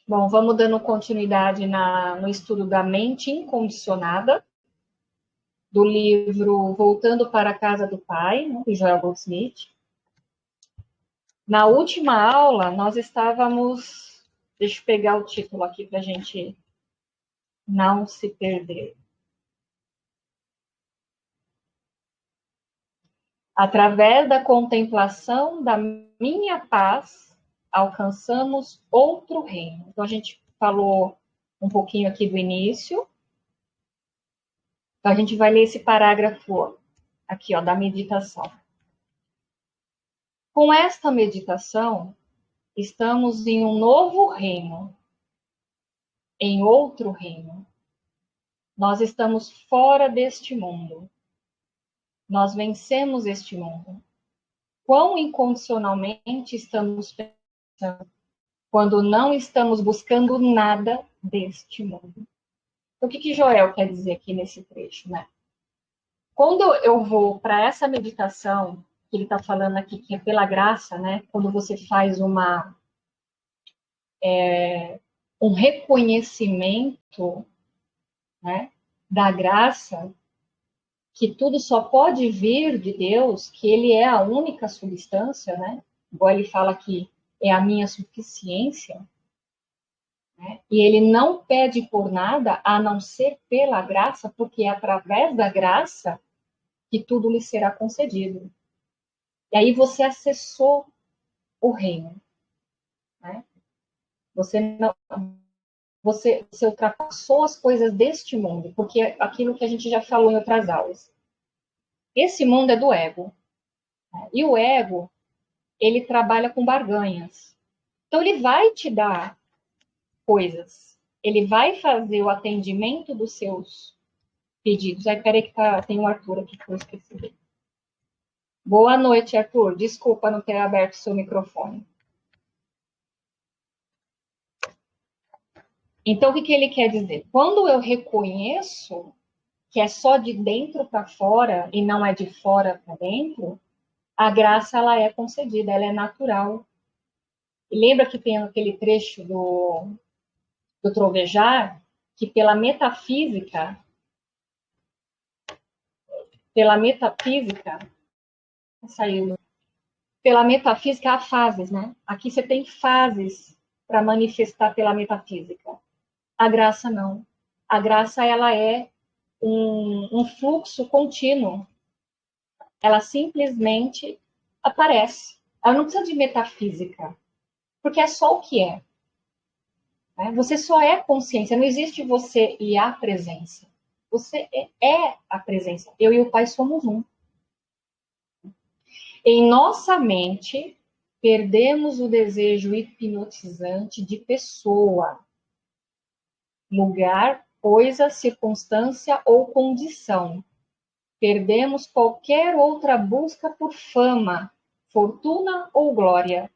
Bom, vamos dando continuidade no estudo da mente incondicionada, do livro Voltando para a Casa do Pai, né, de Joel Goldsmith. Na última aula, nós estávamos... Deixa eu pegar o título aqui para a gente não se perder. Através da contemplação da minha paz, alcançamos outro reino. Então, a gente falou um pouquinho aqui do início. Então, a gente vai ler esse parágrafo aqui, ó, da meditação. Com esta meditação, estamos em um novo reino, em outro reino. Nós estamos fora deste mundo. Nós vencemos este mundo. Quão incondicionalmente estamos pensando quando não estamos buscando nada deste mundo. O que Joel quer dizer aqui nesse trecho, né? Quando eu vou para essa meditação, que ele está falando aqui, que é pela graça, né? Quando você faz um reconhecimento, né, da graça, que tudo só pode vir de Deus, que ele é a única substância, né? Igual ele fala que é a minha suficiência, né? E ele não pede por nada a não ser pela graça, porque é através da graça que tudo lhe será concedido. E aí você acessou o reino, né? Você ultrapassou as coisas deste mundo, porque é aquilo que a gente já falou em outras aulas. Esse mundo é do ego, né? E o ego, ele trabalha com barganhas. Então ele vai te dar coisas, ele vai fazer o atendimento dos seus pedidos. Aí, peraí que tem um Arthur aqui que eu esqueci. Boa noite, Arthur. Desculpa não ter aberto seu microfone. Então, o que ele quer dizer? Quando eu reconheço que é só de dentro para fora e não é de fora para dentro, a graça ela é concedida, ela é natural. E lembra que tem aquele trecho do Trovejar, que saiu, pela metafísica há fases, né? Aqui você tem fases para manifestar pela metafísica. A graça não. A graça ela é um fluxo contínuo. Ela simplesmente aparece. Ela não precisa de metafísica, porque é só o que é. Né? Você só é consciência, não existe você e a presença. Você é a presença. Eu e o Pai somos um. Em nossa mente, perdemos o desejo hipnotizante de pessoa, lugar, coisa, circunstância ou condição. Perdemos qualquer outra busca por fama, fortuna ou glória.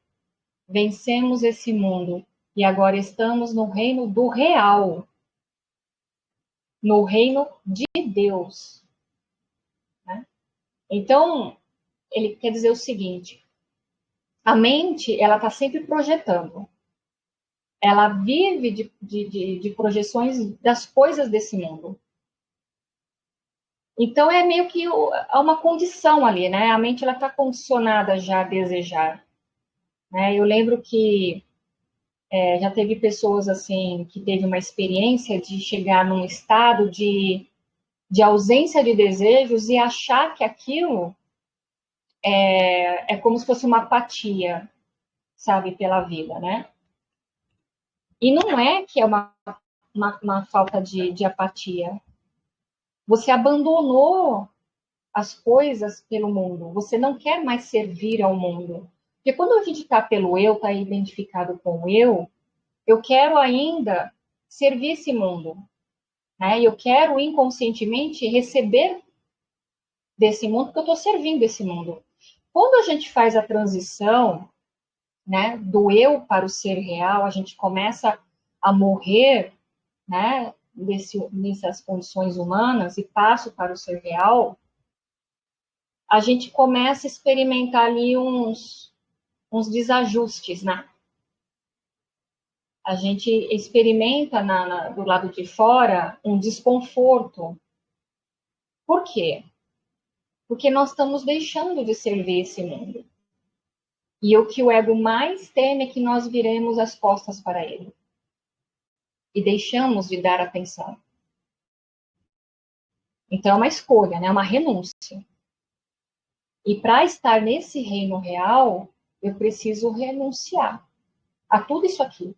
Vencemos esse mundo e agora estamos no reino do real, no reino de Deus. Né? Então, ele quer dizer o seguinte: a mente ela está sempre projetando. Ela vive de projeções das coisas desse mundo. Então, é meio que uma condição ali, né? A mente ela está condicionada já a desejar. Né? Eu lembro que já teve pessoas assim que teve uma experiência de chegar num estado de ausência de desejos e achar que aquilo é como se fosse uma apatia, sabe, pela vida, né? E não é que é uma falta de apatia. Você abandonou as coisas pelo mundo. Você não quer mais servir ao mundo. Porque quando a gente está pelo eu, está identificado com o eu quero ainda servir esse mundo. Né? Eu quero inconscientemente receber desse mundo, porque eu estou servindo esse mundo. Quando a gente faz a transição, né, do eu para o ser real, a gente começa a morrer, né, nessas condições humanas e passo para o ser real, a gente começa a experimentar ali uns desajustes, né? A gente experimenta do lado de fora um desconforto. Por quê? Porque nós estamos deixando de servir esse mundo. E o que o ego mais teme é que nós viremos as costas para ele. E deixamos de dar atenção. Então é uma escolha, né? É uma renúncia. E para estar nesse reino real, eu preciso renunciar a tudo isso aqui.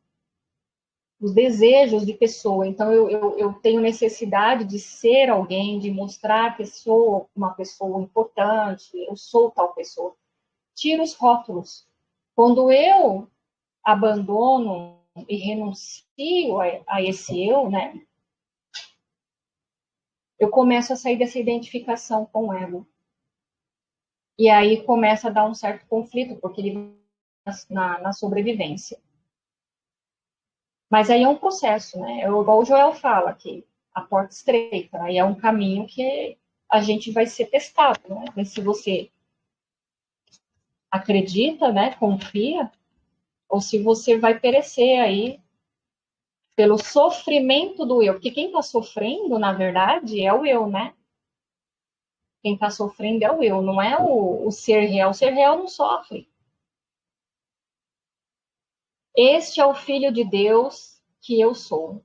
Os desejos de pessoa. Então eu tenho necessidade de ser alguém, de mostrar que sou uma pessoa importante, eu sou tal pessoa. Tiro os rótulos. Quando eu abandono e renuncio a esse eu, né? Eu começo a sair dessa identificação com o ego. E aí começa a dar um certo conflito, porque ele vai na sobrevivência. Mas aí é um processo, né? Igual o Joel fala, que a porta estreita, aí é um caminho que a gente vai ser testado, né? Mas se você acredita, né? Confia, ou se você vai perecer aí pelo sofrimento do eu. Porque quem está sofrendo, na verdade, é o eu, né? Quem está sofrendo é o eu, não é o ser real. O ser real não sofre. Este é o Filho de Deus que eu sou.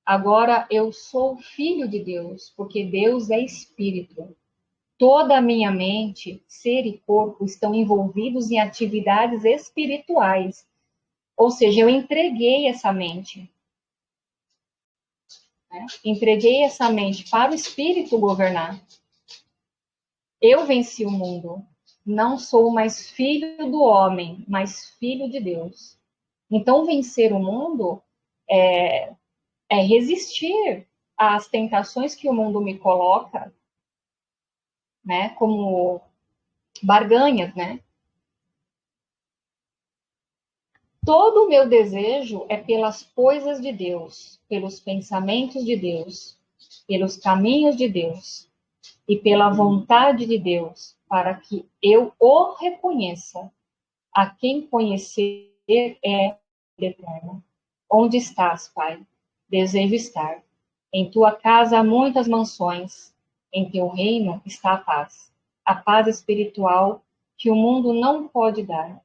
Agora eu sou filho de Deus, porque Deus é espírito. Toda a minha mente, ser e corpo estão envolvidos em atividades espirituais. Ou seja, eu entreguei essa mente. Né? Entreguei essa mente para o espírito governar. Eu venci o mundo. Não sou mais filho do homem, mas filho de Deus. Então, vencer o mundo é resistir às tentações que o mundo me coloca, né? Como barganhas, né? Todo o meu desejo é pelas coisas de Deus, pelos pensamentos de Deus, pelos caminhos de Deus e pela vontade de Deus, para que eu o reconheça. A quem conhecer é eterno. Onde estás, Pai? Desejo estar. Em tua casa há muitas mansões. Em teu reino está a paz espiritual que o mundo não pode dar,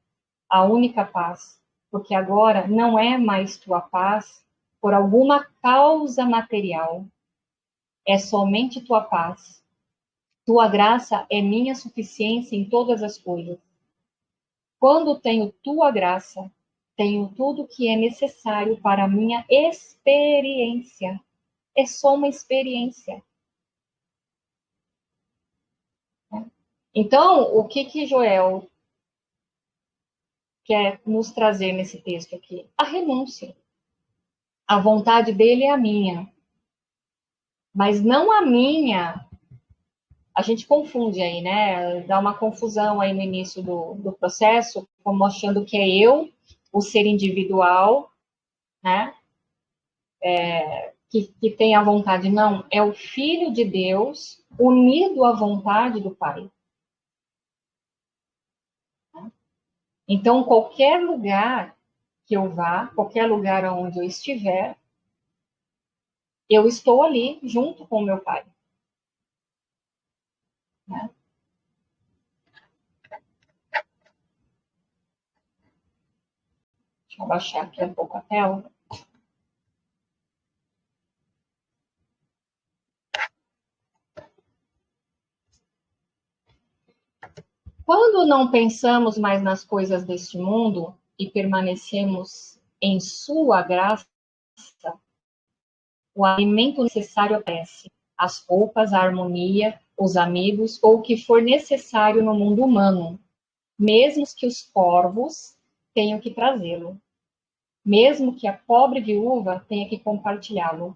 a única paz, porque agora não é mais tua paz por alguma causa material, é somente tua paz. Tua graça é minha suficiência em todas as coisas. Quando tenho tua graça, tenho tudo que é necessário para a minha experiência. É só uma experiência. Então, o que Joel quer nos trazer nesse texto aqui? A renúncia. A vontade dele é a minha, mas não a minha. A gente confunde aí, né? Dá uma confusão aí no início do processo, como achando que é eu, o ser individual, né? Que tem a vontade. Não, é o Filho de Deus unido à vontade do Pai. Então, qualquer lugar que eu vá, qualquer lugar onde eu estiver, eu estou ali junto com o meu Pai. Né? Deixa eu abaixar aqui um pouco a tela. Quando não pensamos mais nas coisas deste mundo e permanecemos em sua graça, o alimento necessário aparece, as roupas, a harmonia, os amigos ou o que for necessário no mundo humano, mesmo que os corvos tenham que trazê-lo, mesmo que a pobre viúva tenha que compartilhá-lo.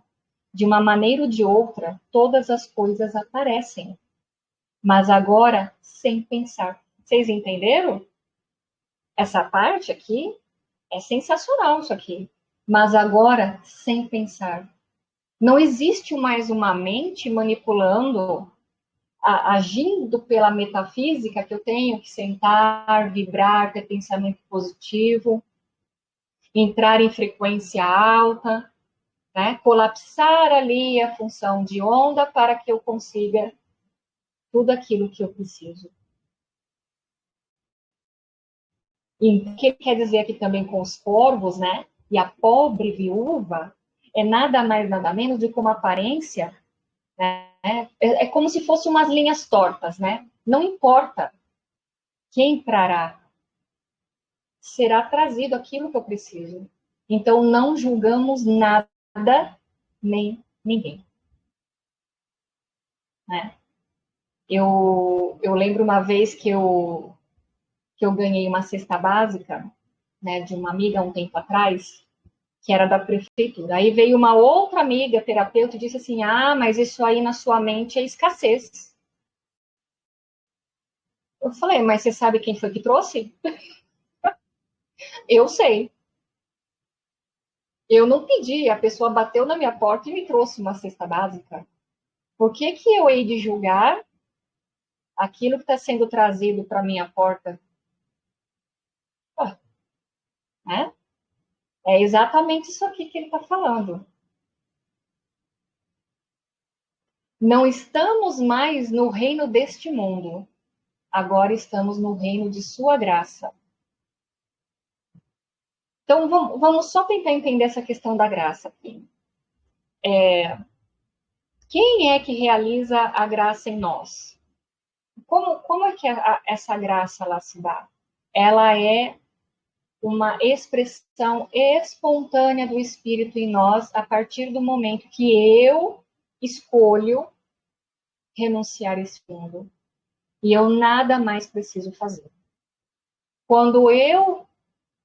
De uma maneira ou de outra, todas as coisas aparecem, mas agora sem pensar. Vocês entenderam? Essa parte aqui é sensacional, isso aqui. Mas agora sem pensar. Não existe mais uma mente manipulando, agindo pela metafísica que eu tenho que sentar, vibrar, ter pensamento positivo. entrar em frequência alta, né? Colapsar ali a função de onda para que eu consiga tudo aquilo que eu preciso. E o que quer dizer aqui também com os corvos, né? E a pobre viúva é nada mais, nada menos do que uma aparência, né? É como se fossem umas linhas tortas, né? Não importa quem entrará, será trazido aquilo que eu preciso. Então, não julgamos nada, nem ninguém, né? Eu lembro uma vez que eu ganhei uma cesta básica, né, de uma amiga um tempo atrás, que era da prefeitura. Aí veio uma outra amiga, terapeuta, e disse assim: ah, mas isso aí na sua mente é escassez. Eu falei, mas você sabe quem foi que trouxe? Eu sei. Eu não pedi, a pessoa bateu na minha porta e me trouxe uma cesta básica. Por que que eu hei de julgar aquilo que está sendo trazido para minha porta? Ah, né? É exatamente isso aqui que ele está falando. Não estamos mais no reino deste mundo, agora estamos no reino de sua graça. Então, vamos só tentar entender essa questão da graça aqui. Quem é que realiza a graça em nós? Como é que essa graça lá se dá? Ela é uma expressão espontânea do Espírito em nós a partir do momento que eu escolho renunciar a esse mundo. E eu nada mais preciso fazer. Quando eu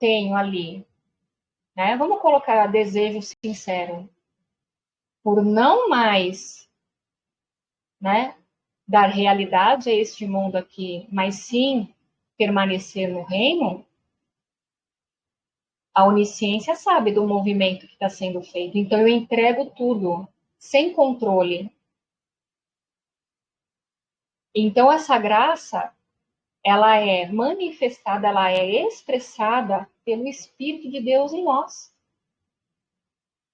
tenho ali, né, vamos colocar desejo sincero, por não mais, né, dar realidade a este mundo aqui, mas sim permanecer no reino, a onisciência sabe do movimento que está sendo feito. Então eu entrego tudo, sem controle. Então essa graça, ela é manifestada, ela é expressada pelo Espírito de Deus em nós.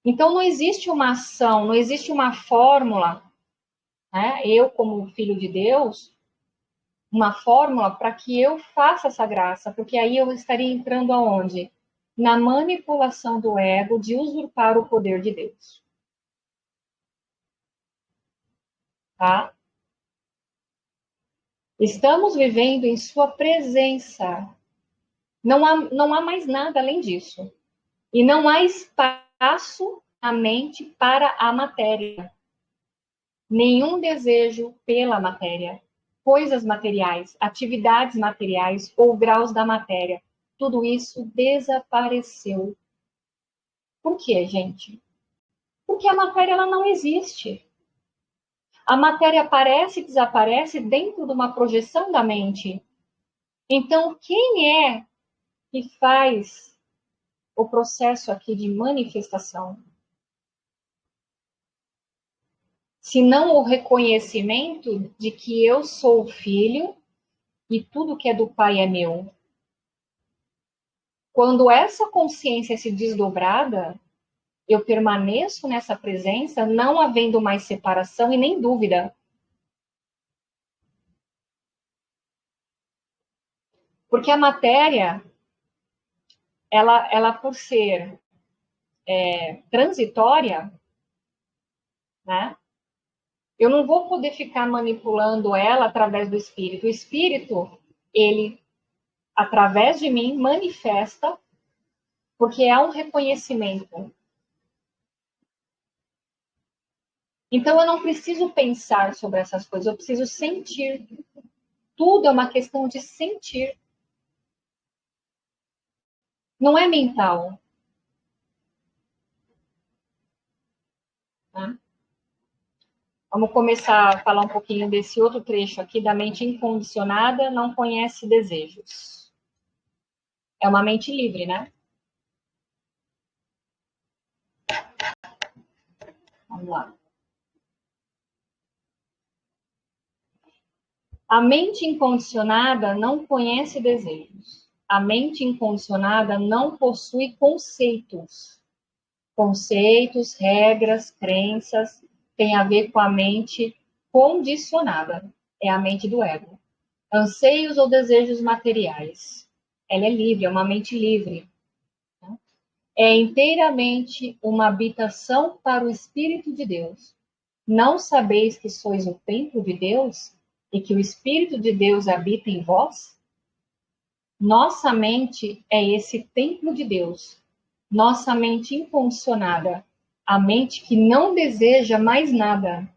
Então não existe uma ação, não existe uma fórmula, né? Eu como filho de Deus, uma fórmula para que eu faça essa graça, porque aí eu estaria entrando aonde? Na manipulação do ego de usurpar o poder de Deus. Tá? Estamos vivendo em sua presença. Não há mais nada além disso. E não há espaço na mente para a matéria. Nenhum desejo pela matéria. Coisas materiais, atividades materiais ou graus da matéria. Tudo isso desapareceu. Por quê, gente? Porque a matéria ela não existe. A matéria aparece e desaparece dentro de uma projeção da mente. Então, quem é que faz o processo aqui de manifestação? Se não o reconhecimento de que eu sou filho e tudo que é do Pai é meu. Quando essa consciência se desdobrada, eu permaneço nessa presença, não havendo mais separação e nem dúvida. Porque a matéria, ela por ser transitória, né? Eu não vou poder ficar manipulando ela através do espírito. O espírito, ele, através de mim, manifesta, porque é um reconhecimento. Então, eu não preciso pensar sobre essas coisas, eu preciso sentir. Tudo é uma questão de sentir. Não é mental. Né? Vamos começar a falar um pouquinho desse outro trecho aqui, da mente incondicionada, não conhece desejos. É uma mente livre, né? Vamos lá. A mente incondicionada não conhece desejos. A mente incondicionada não possui conceitos. Conceitos, regras, crenças, tem a ver com a mente condicionada. É a mente do ego. Anseios ou desejos materiais. Ela é livre, é uma mente livre. É inteiramente uma habitação para o Espírito de Deus. Não sabeis que sois o templo de Deus e que o Espírito de Deus habita em vós? Nossa mente é esse templo de Deus. Nossa mente incondicionada. A mente que não deseja mais nada.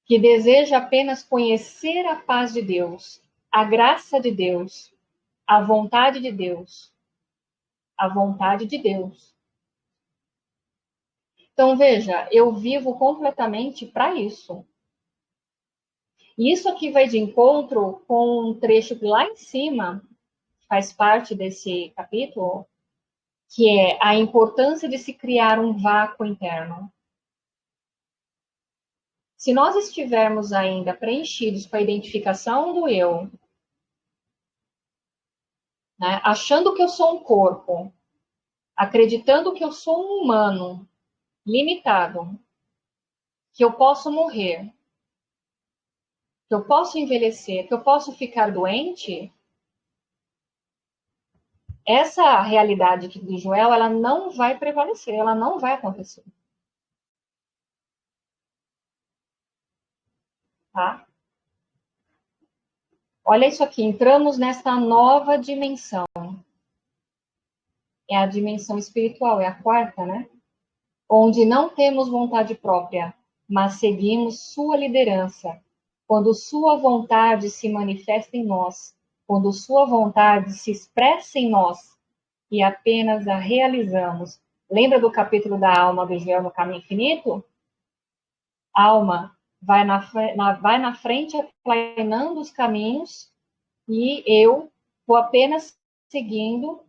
Que deseja apenas conhecer a paz de Deus, a graça de Deus, a vontade de Deus. A vontade de Deus. Então, veja, eu vivo completamente para isso. E isso aqui vai de encontro com um trecho que lá em cima faz parte desse capítulo, que é a importância de se criar um vácuo interno. Se nós estivermos ainda preenchidos com a identificação do eu, né, achando que eu sou um corpo, acreditando que eu sou um humano limitado, que eu posso morrer, que eu posso envelhecer, que eu posso ficar doente, essa realidade aqui do Joel, ela não vai prevalecer, ela não vai acontecer. Tá? Olha isso aqui, entramos nessa nova dimensão. É a dimensão espiritual, é a quarta, né? Onde não temos vontade própria, mas seguimos sua liderança. Quando sua vontade se manifesta em nós, quando sua vontade se expressa em nós e apenas a realizamos. Lembra do capítulo da alma do Joel no Caminho Infinito? Alma, vai na frente aplanando os caminhos e eu vou apenas seguindo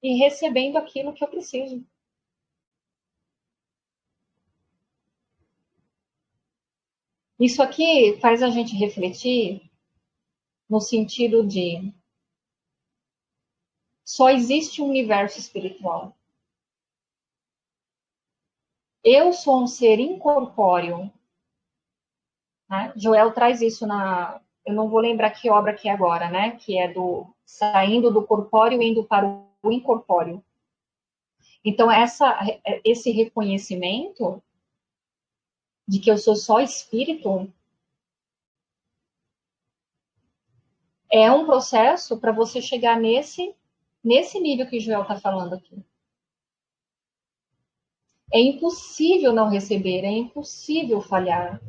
e recebendo aquilo que eu preciso. Isso aqui faz a gente refletir no sentido de só existe um universo espiritual. Eu sou um ser incorpóreo. Né? Joel traz isso na... Eu não vou lembrar que obra que é agora, né? Que é do saindo do corpóreo e indo para o incorpóreo. Então, esse reconhecimento de que eu sou só espírito é um processo para você chegar nesse nível que o Joel está falando aqui. É impossível não receber, é impossível falhar.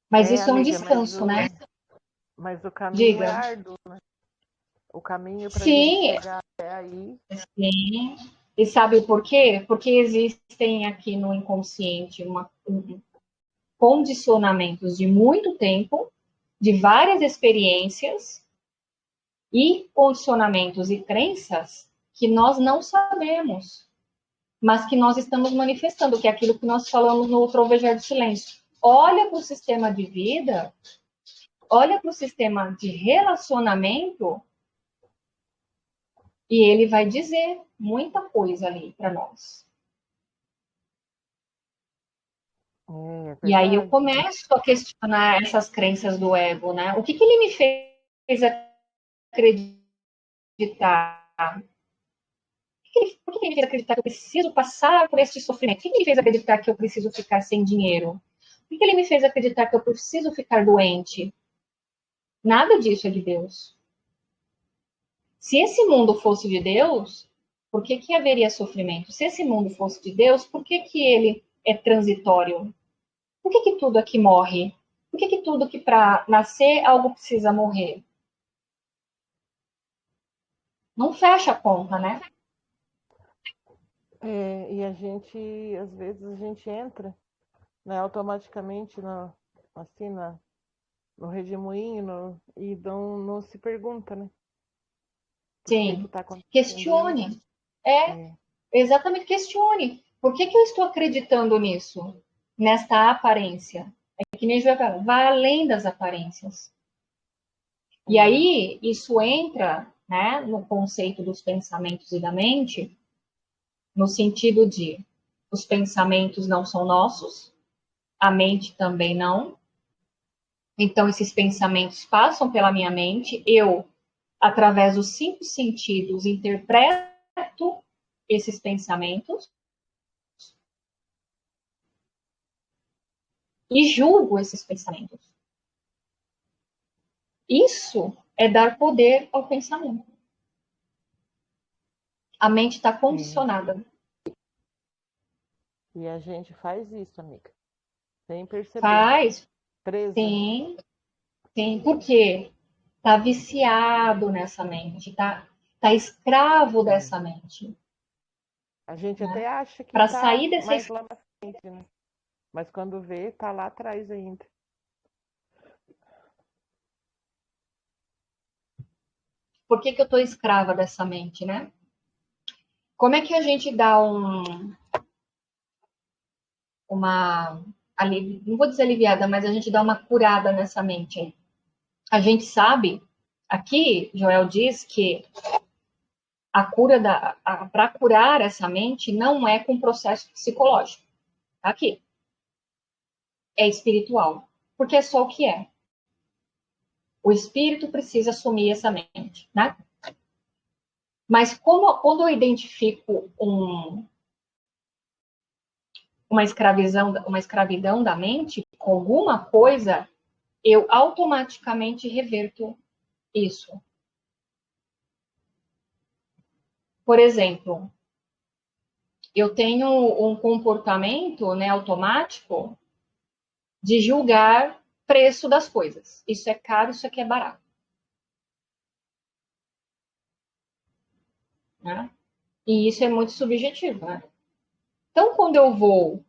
Mas isso é um amiga, descanso, né? Mas o caminho é Diga. árduo, né? O caminho para a gente Sim, chegar até aí. sim. E sabe por quê? Porque existem aqui no inconsciente condicionamentos de muito tempo, de várias experiências e condicionamentos e crenças que nós não sabemos, mas que nós estamos manifestando, que é aquilo que nós falamos no Trovejar do Silêncio. Olha para o sistema de vida, olha para o sistema de relacionamento e ele vai dizer muita coisa ali para nós. É E aí eu verdade. começo a questionar essas crenças do ego, né? O que ele me fez acreditar? Por que ele me fez acreditar que eu preciso passar por este sofrimento? Por que ele me fez acreditar que eu preciso ficar sem dinheiro? Por que ele me fez acreditar que eu preciso ficar doente? Nada disso é de Deus. Se esse mundo fosse de Deus, por que haveria sofrimento? Se esse mundo fosse de Deus, por que ele é transitório? Por que tudo aqui morre? Por que tudo que para nascer algo precisa morrer? Não fecha a conta, né? E a gente, às vezes, a gente entra, né, automaticamente assim, no redemoinho e não se pergunta, né? Por que Sim. está acontecendo isso? Questione. É, É, exatamente, questione. Por que eu estou acreditando nisso? Nesta aparência? É que nem Joel fala, vai além das aparências. E aí, isso entra, né, no conceito dos pensamentos e da mente, no sentido de os pensamentos não são nossos, a mente também não. Então, esses pensamentos passam pela minha mente, eu, através dos 5 sentidos, interpreto esses pensamentos e julgo esses pensamentos. Isso é dar poder ao pensamento. A mente está condicionada. E a gente faz isso, amiga. Sem perceber. Faz, Presa. sim, sim. Por quê? Está viciado nessa mente, tá escravo dessa mente. A gente Né? até acha que Para tá sair dessa. mais lá na frente, né? Mas quando vê, tá lá atrás ainda. Por que eu estou escrava dessa mente, né? Como é que a gente dá uma. Não vou dizer aliviada, mas a gente dá uma curada nessa mente aí? A gente sabe, aqui, Joel diz que a cura para curar essa mente não é com processo psicológico. Tá aqui. É espiritual. Porque é só o que é. O espírito precisa assumir essa mente, né? Mas quando eu identifico uma escravidão da mente com alguma coisa, eu automaticamente reverto isso. Por exemplo, eu tenho um comportamento, né, automático de julgar preço das coisas. Isso é caro, isso aqui é barato. Né? E isso é muito subjetivo. Né? Então, quando eu vou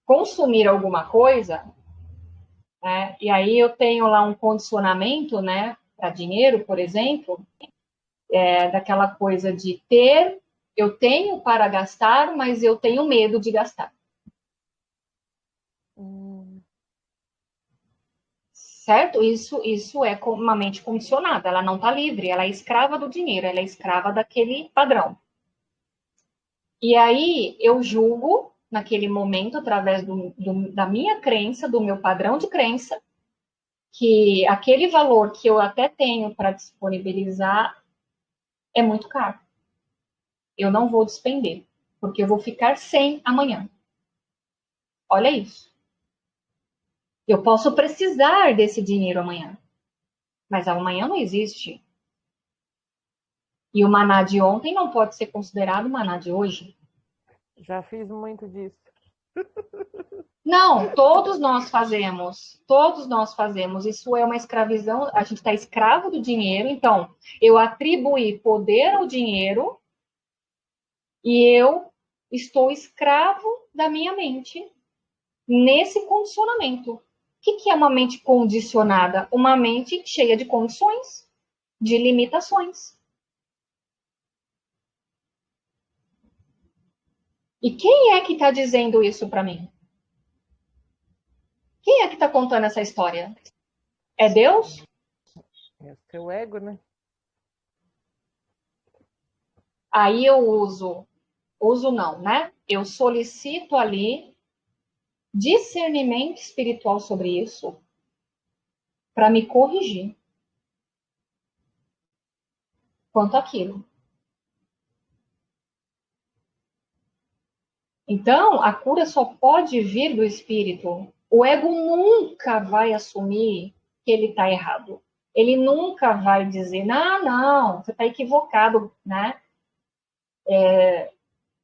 consumir alguma coisa, né, e aí eu tenho lá um condicionamento, né, para dinheiro, por exemplo, daquela coisa de ter, eu tenho para gastar, mas eu tenho medo de gastar. Certo? Isso é uma mente condicionada, ela não está livre, ela é escrava do dinheiro, ela é escrava daquele padrão. E aí eu julgo, naquele momento, através da minha crença, do meu padrão de crença, que aquele valor que eu até tenho para disponibilizar é muito caro. Eu não vou despender, porque eu vou ficar sem amanhã. Olha isso. Eu posso precisar desse dinheiro amanhã, mas amanhã não existe. E o maná de ontem não pode ser considerado o maná de hoje. Já fiz muito disso. Não, todos nós fazemos. Todos nós fazemos. Isso é uma escravidão. A gente está escravo do dinheiro. Então, eu atribuí poder ao dinheiro e eu estou escravo da minha mente nesse condicionamento. O que é uma mente condicionada? Uma mente cheia de condições, de limitações. E quem é que está dizendo isso para mim? Quem é que está contando essa história? É Deus? É o seu ego, né? Aí eu uso não, né? Eu solicito ali discernimento espiritual sobre isso para me corrigir quanto àquilo. Então, a cura só pode vir do espírito. O ego nunca vai assumir que ele está errado. Ele nunca vai dizer, não, você está equivocado, né?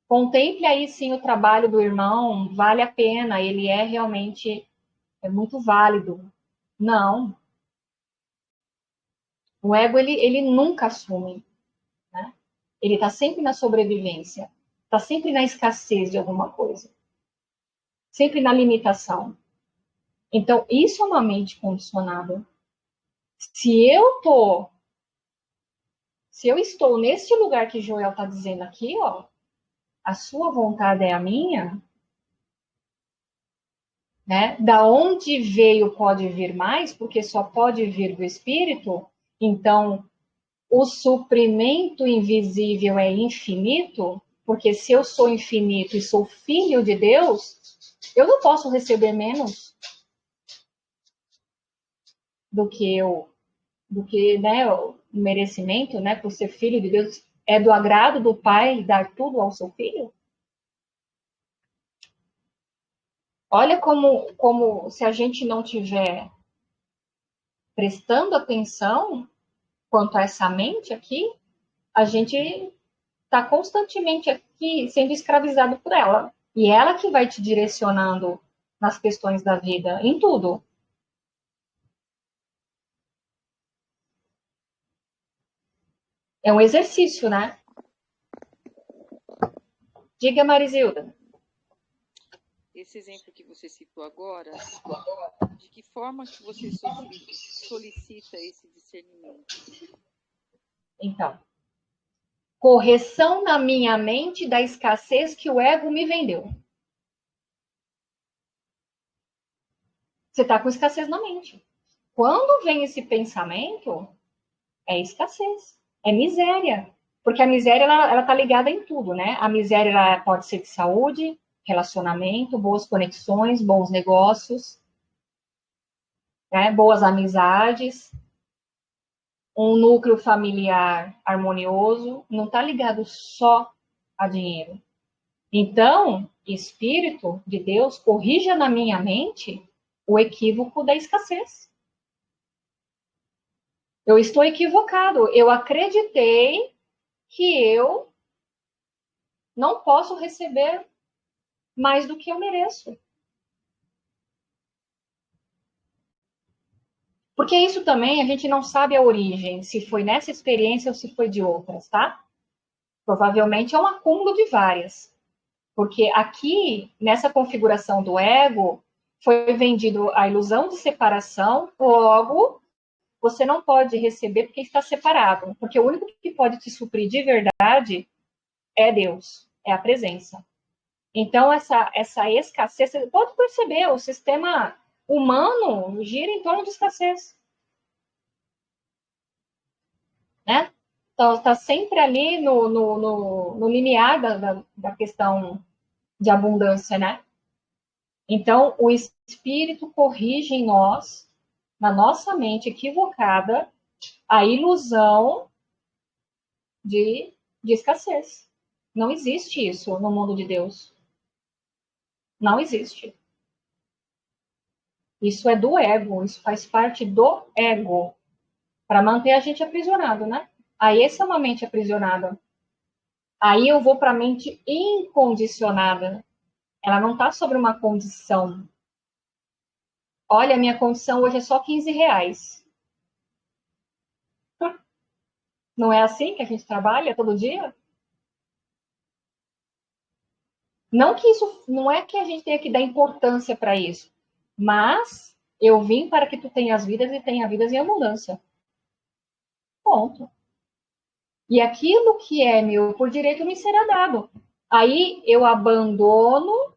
Contemple aí sim o trabalho do irmão, vale a pena, ele é realmente muito válido. Não, o ego ele nunca assume, né? Ele está sempre na sobrevivência, está sempre na escassez de alguma coisa, sempre na limitação. Então, isso é uma mente condicionada. Se eu tô, se eu estou nesse lugar que Joel está dizendo aqui, ó, a sua vontade é a minha, né? Da onde veio pode vir mais, porque só pode vir do espírito. Então, o suprimento invisível é infinito, porque se eu sou infinito e sou filho de Deus, eu não posso receber menos do que né, o merecimento, né, por ser filho de Deus. É do agrado do Pai dar tudo ao seu filho? Olha como se a gente não tiver prestando atenção quanto a essa mente aqui, a gente está constantemente aqui sendo escravizado por ela. E ela que vai te direcionando nas questões da vida, em tudo. É um exercício, né? Diga, Marisilda. Esse exemplo que você citou agora, de que forma que você solicita esse discernimento? Então, correção na minha mente da escassez que o ego me vendeu. Você está com escassez na mente. Quando vem esse pensamento, é escassez, é miséria. Porque a miséria, ela tá ligada em tudo, né? A miséria ela pode ser de saúde, relacionamento, boas conexões, bons negócios, né? Boas amizades, um núcleo familiar harmonioso, não está ligado só a dinheiro. Então, Espírito de Deus, corrija na minha mente o equívoco da escassez. Eu estou equivocado. Eu acreditei que eu não posso receber mais do que eu mereço. Porque isso também a gente não sabe a origem, se foi nessa experiência ou se foi de outras, tá? Provavelmente é um acúmulo de várias. Porque aqui, nessa configuração do ego, foi vendido a ilusão de separação, logo você não pode receber porque está separado. Porque o único que pode te suprir de verdade é Deus, é a presença. Então, essa escassez, você pode perceber, o sistema humano gira em torno de escassez. Né? Então, está sempre ali no limiar da questão de abundância, né? Então, o Espírito corrige em nós, na nossa mente equivocada, a ilusão de escassez. Não existe isso no mundo de Deus. Não existe. Isso é do ego, isso faz parte do ego, para manter a gente aprisionado, né? Aí essa é uma mente aprisionada. Aí eu vou para a mente incondicionada. Ela não está sobre uma condição. Olha, a minha condição hoje é só R$ 15. Não é assim que a gente trabalha todo dia? Não que isso, não é que a gente tenha que dar importância para isso, mas eu vim para que tu tenhas vidas e tenha vidas em abundância. Ponto. E aquilo que é meu por direito me será dado. Aí eu abandono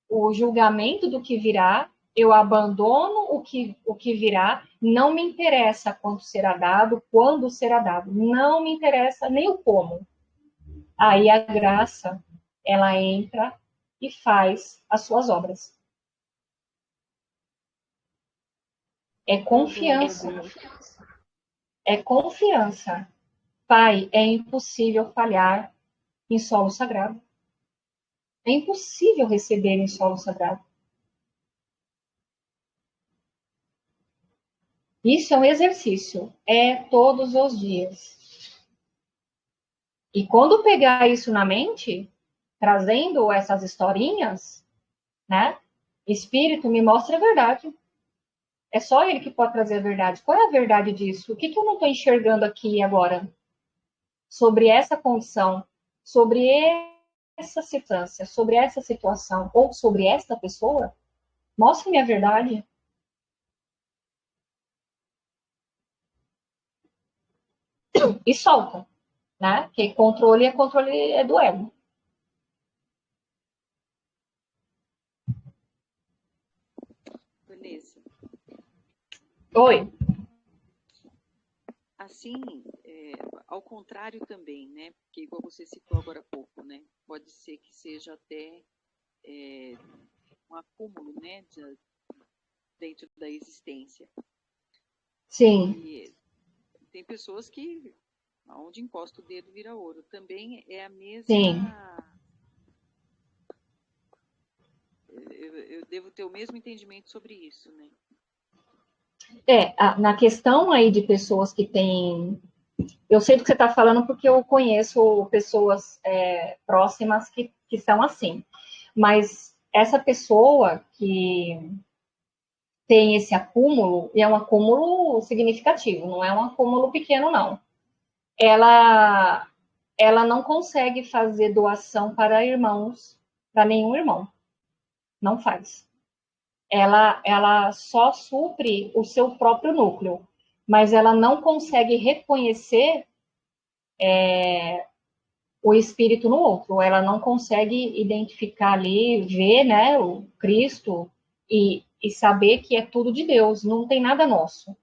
o julgamento do que virá, eu abandono o que virá, não me interessa quanto será dado, quando será dado, não me interessa nem o como. Aí a graça, ela entra e faz as suas obras. É confiança. É confiança. Pai, é impossível falhar em solo sagrado. É impossível receber em solo sagrado. Isso é um exercício. É todos os dias. E quando pegar isso na mente, trazendo essas historinhas, né? Espírito, me mostra a verdade. É só ele que pode trazer a verdade. Qual é a verdade disso? O que eu não estou enxergando aqui e agora? Sobre essa condição, sobre essa circunstância, sobre essa situação, ou sobre esta pessoa? Mostre-me a verdade. E solta, né? Porque controle é do ego. Oi. Assim, ao contrário também, né? Porque igual você citou agora há pouco, né? Pode ser que seja até um acúmulo, né? Dentro da existência. Sim. E tem pessoas que, onde encosta o dedo, vira ouro. Também é a Sim. mesma... Eu devo ter o mesmo entendimento sobre isso, né? Na questão aí de pessoas que têm... Eu sei do que você está falando porque eu conheço pessoas próximas que são assim. Mas essa pessoa que tem esse acúmulo, e é um acúmulo significativo, não é um acúmulo pequeno, não. Ela não consegue fazer doação para irmãos, para nenhum irmão. Não faz. Ela só supre o seu próprio núcleo, mas ela não consegue reconhecer o espírito no outro. Ela não consegue identificar ali, ver, né, o Cristo e saber que é tudo de Deus, não tem nada nosso,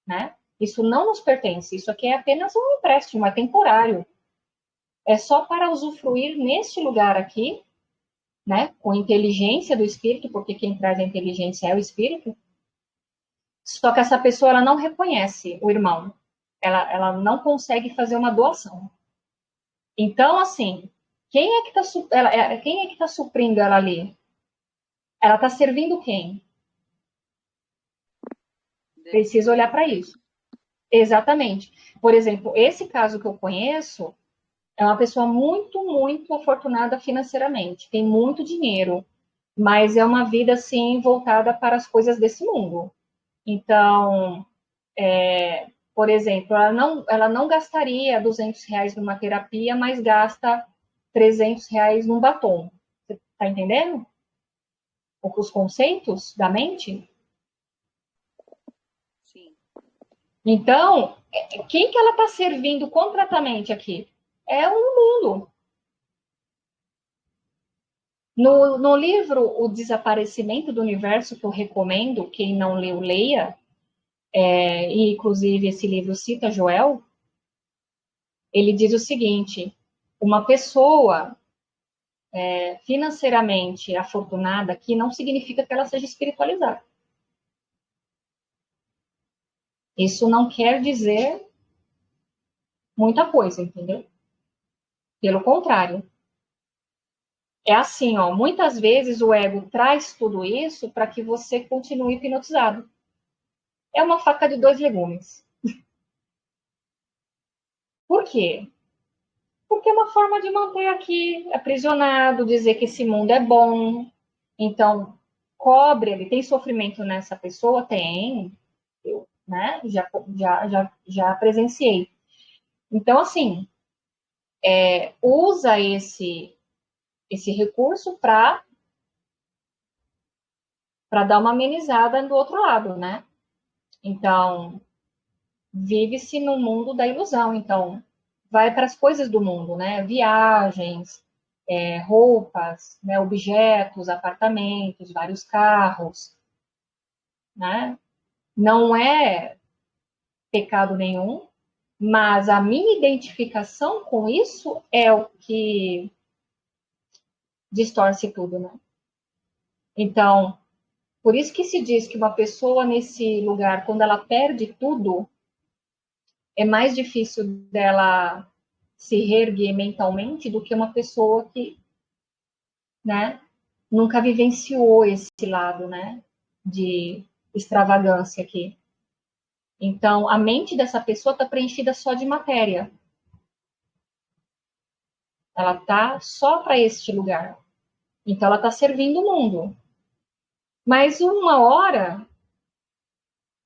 né? Isso não nos pertence, isso aqui é apenas um empréstimo, é temporário. É só para usufruir neste lugar aqui, né, com inteligência do espírito, porque quem traz a inteligência é o espírito. Só que essa pessoa ela não reconhece o irmão, ela não consegue fazer uma doação. Então, assim, quem é que tá suprindo ela ali? Ela está servindo quem? Deve Precisa ser olhar para isso. Exatamente. Por exemplo, esse caso que eu conheço é uma pessoa muito, muito afortunada financeiramente, tem muito dinheiro, mas é uma vida assim voltada para as coisas desse mundo. Então, por exemplo, ela não gastaria R$ 200 numa terapia, mas gasta R$ 300 num batom. Você está entendendo? Os conceitos da mente? sim. Então, quem que ela está servindo completamente aqui? É o mundo. No livro O Desaparecimento do Universo, que eu recomendo, quem não leu, leia, e inclusive esse livro cita Joel, ele diz o seguinte: uma pessoa financeiramente afortunada aqui não significa que ela seja espiritualizada. Isso não quer dizer muita coisa, entendeu? Pelo contrário. É assim, ó, muitas vezes o ego traz tudo isso para que você continue hipnotizado. É uma faca de dois legumes. Por quê? Porque é uma forma de manter aqui aprisionado, dizer que esse mundo é bom. Então, cobre, ele tem sofrimento nessa pessoa? Tem. Eu, né? Já presenciei. Então, assim, usa esse recurso para dar uma amenizada do outro lado, né? Então, vive-se no mundo da ilusão. Então, vai para as coisas do mundo, né? Viagens, roupas, né? Objetos, apartamentos, vários carros, né? Não é pecado nenhum, mas a minha identificação com isso é o que distorce tudo, né? Então, por isso que se diz que uma pessoa nesse lugar, quando ela perde tudo, é mais difícil dela se reerguer mentalmente do que uma pessoa que, né, nunca vivenciou esse lado, né, de extravagância aqui. Então, a mente dessa pessoa está preenchida só de matéria. Ela tá só para este lugar. Então, ela está servindo o mundo. Mas uma hora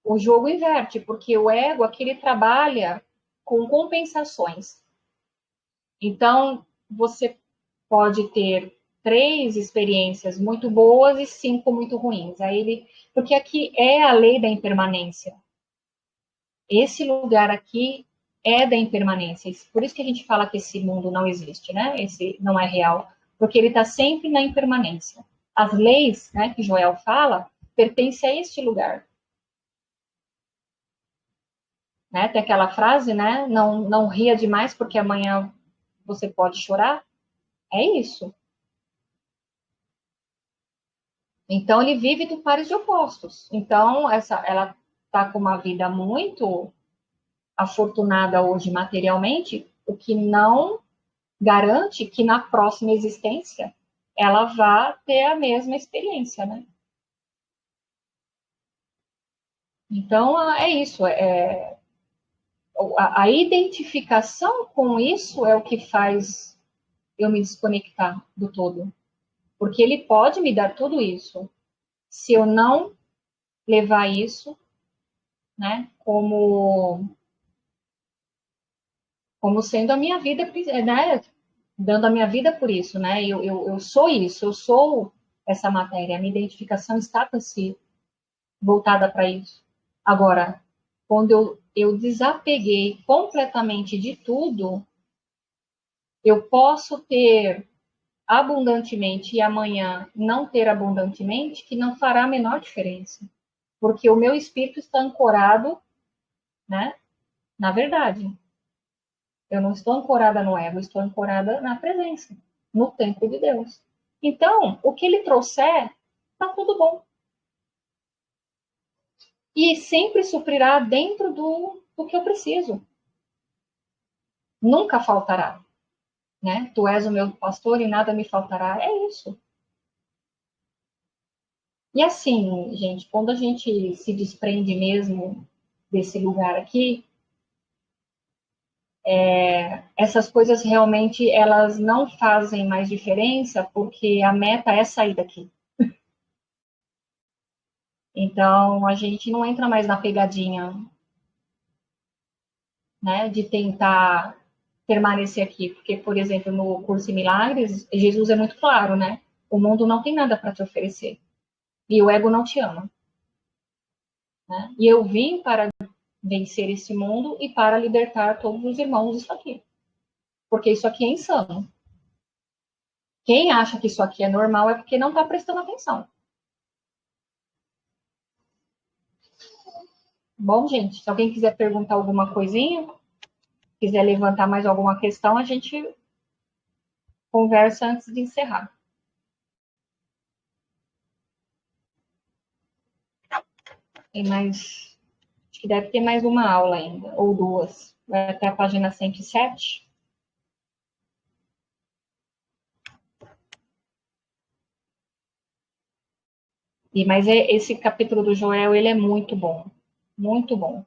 o jogo inverte, porque o ego aqui ele trabalha com compensações. Então, você pode ter 3 experiências muito boas e 5 muito ruins. Porque aqui é a lei da impermanência. Esse lugar aqui é da impermanência. Por isso que a gente fala que esse mundo não existe, né? Esse não é real, porque ele está sempre na impermanência. As leis, né, que Joel fala, pertencem a este lugar. né? Tem aquela frase, né? Não ria demais porque amanhã você pode chorar. É isso. Então, ele vive de pares de opostos. Então, ela está com uma vida muito afortunada hoje materialmente, o que não garante que na próxima existência ela vá ter a mesma experiência, né? Então, é isso. A identificação com isso é o que faz eu me desconectar do todo. Porque ele pode me dar tudo isso. Se eu não levar isso, né, como sendo a minha vida, né, dando a minha vida por isso, né, eu sou isso, eu sou essa matéria, a minha identificação está voltada para isso. Agora, quando eu desapeguei completamente de tudo, eu posso ter abundantemente e amanhã não ter abundantemente, que não fará a menor diferença. Porque o meu espírito está ancorado, né, na verdade. Eu não estou ancorada no ego, estou ancorada na presença, no templo de Deus. Então, o que ele trouxer, está tudo bom. E sempre suprirá dentro do que eu preciso. Nunca faltará. Né? Tu és o meu pastor e nada me faltará. É isso. E assim, gente, quando a gente se desprende mesmo desse lugar aqui, essas coisas realmente elas não fazem mais diferença porque a meta é sair daqui. Então a gente não entra mais na pegadinha, né, de tentar permanecer aqui, porque por exemplo no curso em Milagres Jesus é muito claro, né? O mundo não tem nada para te oferecer e o ego não te ama, né? E eu vim para vencer esse mundo e para libertar todos os irmãos disso aqui, porque isso aqui é insano. Quem acha que isso aqui é normal é porque não está prestando atenção. Bom, gente, se alguém quiser perguntar alguma coisinha, quiser levantar mais alguma questão, a gente conversa antes de encerrar. Tem mais, acho que deve ter mais uma aula ainda, ou duas. Vai até a página 107. Mas esse capítulo do Joel, ele é muito bom. Muito bom.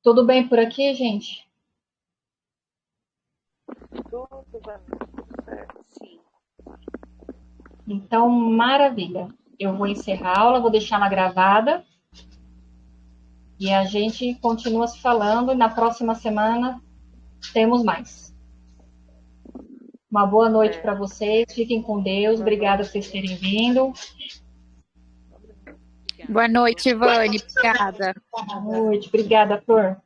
Tudo bem por aqui, gente? Tudo certo. Sim. Então, maravilha. Eu vou encerrar a aula, vou deixar ela gravada. E a gente continua se falando. E na próxima semana temos mais. Uma boa noite para vocês. Fiquem com Deus. Obrigada por vocês terem vindo. Obrigada. Boa noite, Ivane. Obrigada. Boa noite. Obrigada, Flor.